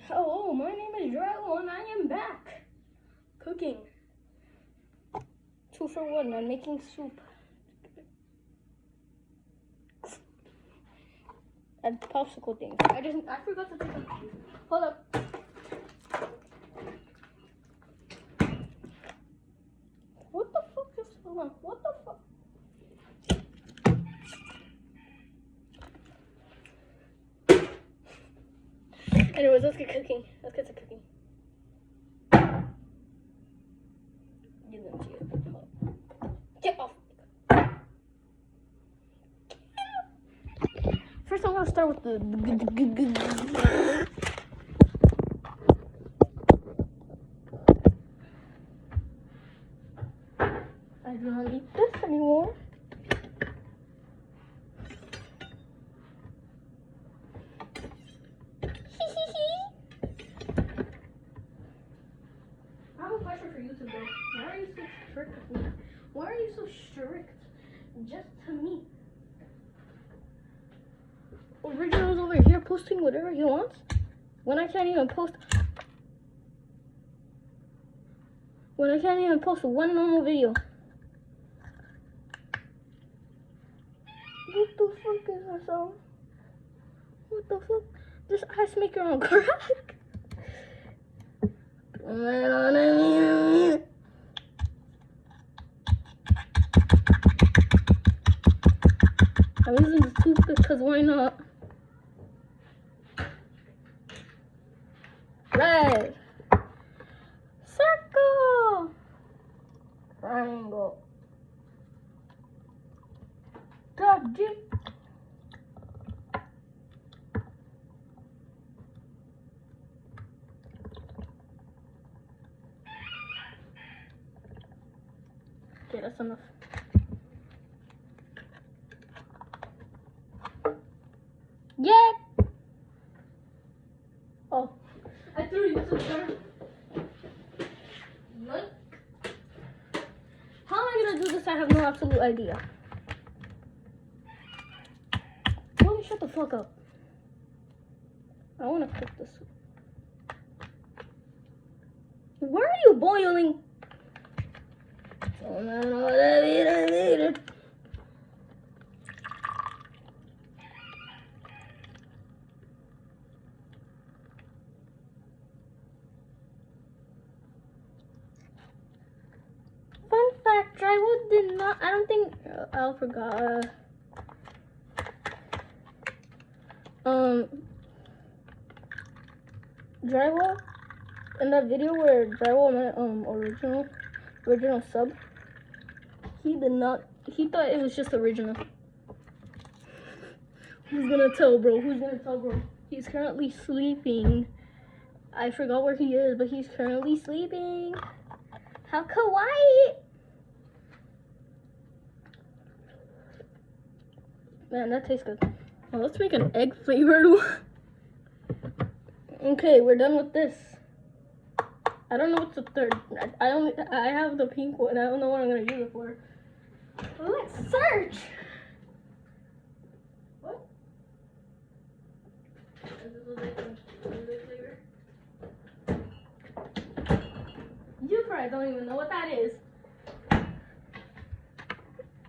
Hello, my name is Drello and I am back. Cooking. 2 for 1, I'm making soup. And popsicle things. I forgot to take a picture. Hold up. What the fuck is going on? What the fuck? Anyways, let's get cooking. Let's get to cooking. You didn't see it. Get off. First, I'm gonna start with the. I do not need this anymore. I have a question for you today. Why are you so strict with me? Why are you so strict just to me? Original's over here posting whatever he wants when I can't even post one normal video. What the fuck is that song? What the fuck? This ice maker on crack? I'm using the toothpick because why not? Red. Circle. Triangle. Dodgy. Okay, that's enough. Yep. Oh, I threw you to the car. What? How am I gonna do this? I have no absolute idea. Let me shut the fuck up. I wanna cook this. Why are you boiling? Fun fact, Drywall did not, I don't think, I forgot. Drywall, in that video where Drywall met, original sub, he thought it was just original. Who's gonna tell, bro? He's currently sleeping. I forgot where he is, but he's currently sleeping. How kawaii! Man, that tastes good. Well, let's make an egg flavored one. Okay, we're done with this. I don't know what's the third. I have the pink one. I don't know what I'm gonna use it for. Let's search. What? Is this a flavor? You probably don't even know what that is.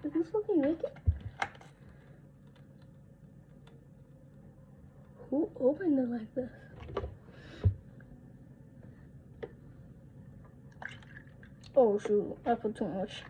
Is this fucking wicked? Who opened it like this? Oh shoot, I put too much.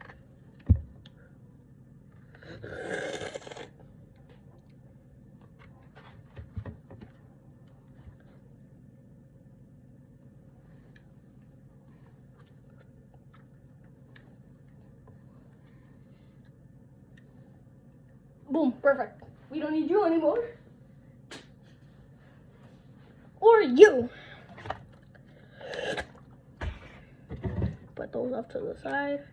Boom, perfect. We don't need you anymore. Or you. Put those off to the side.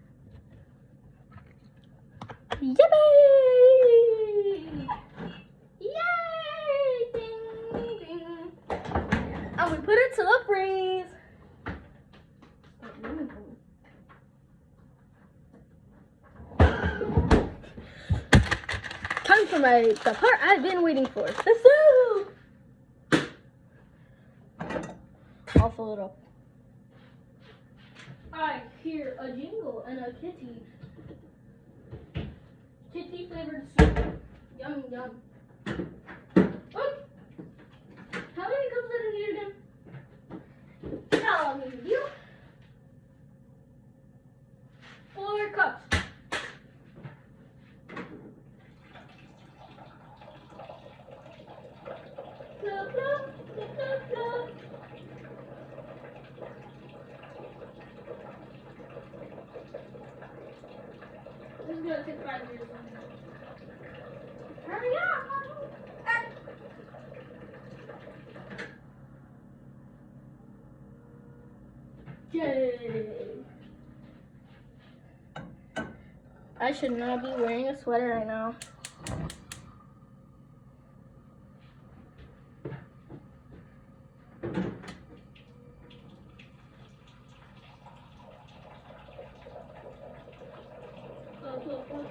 Yippee! Yay! Ding, ding. And we put it to the freeze. Time for the part I've been waiting for. The soup! I'll fill it up. I hear a jingle and a kitty. Kitty flavored soup. Yum, yum. Oh! How many cups did I need again? Now I'll give you 4 cups. Blah, blah, blah, blah, blah. This is gonna take 5 minutes. Hurry up! Yay! I should not be wearing a sweater right now.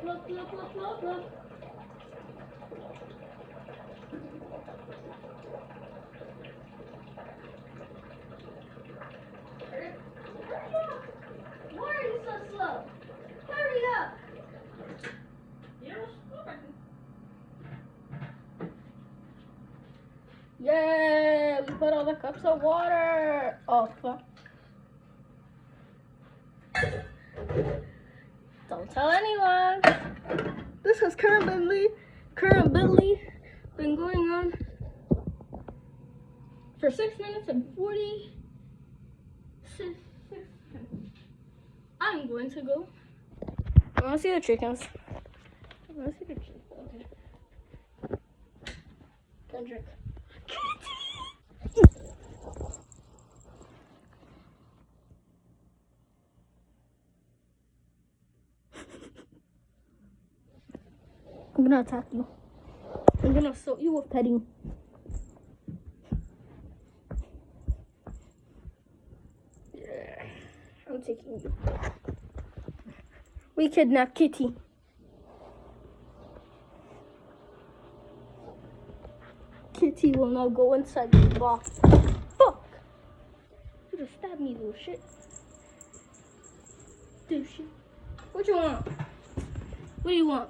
Look, look, look, look, look. Hurry up! Why are you so slow? Hurry up! Yay! We put all the cups of water. Oh, fuck. Don't tell anyone. This has currently been going on for 6 minutes and 46 seconds. I'm going to go. I want to see the chickens. I want to see the chickens. Okay. Don't drink. I'm gonna attack you. I'm gonna assault you with petting. Yeah, I'm taking you. We kidnapped Kitty. Kitty will now go inside the box. Fuck! You just stabbed me, little shit. Dude, shit. What you want? What do you want?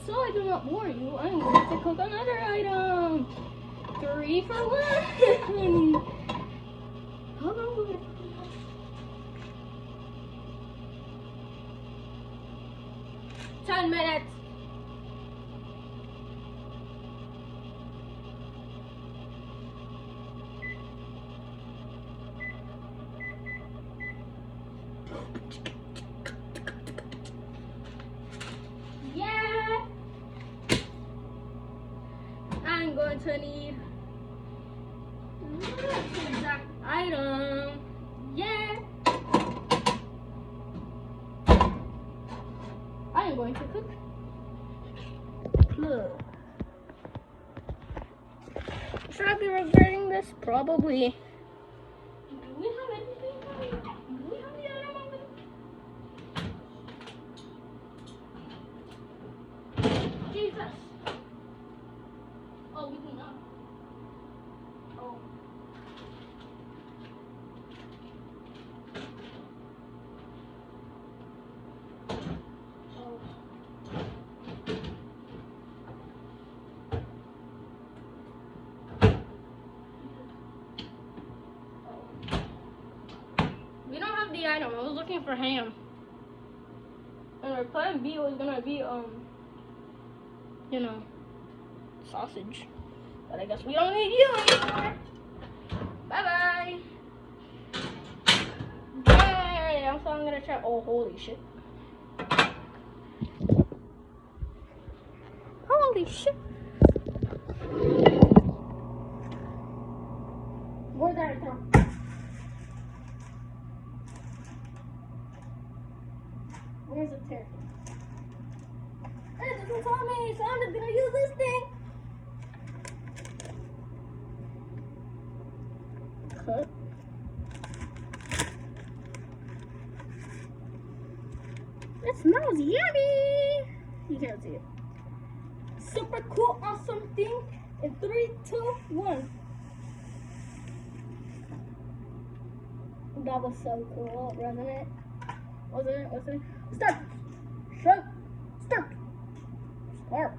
So I do not bore you, I'm going to cook another item. 3 for 1. How long will it? 10 minutes. Yeah. I'm going to need this exact item. Yeah. I'm going to cook. Look. Should I be regretting this? Probably. Do we have anything? Do we have the item on it? Jesus. Oh, we do not. Oh. We don't have the item. I was looking for ham. And our plan B was gonna be, you know, sausage. But I guess we don't need you anymore. Bye-bye. Yay! I'm gonna try. Oh, holy shit. Holy shit. Where's that item? Where's the turkey? Hey, this is on me, so I'm just gonna use this thing. cut. It smells yummy. You can't see it. Super cool, awesome thing. In 3, 2, 1. That was so cool, wasn't it? Wasn't it? Start. Start. Start.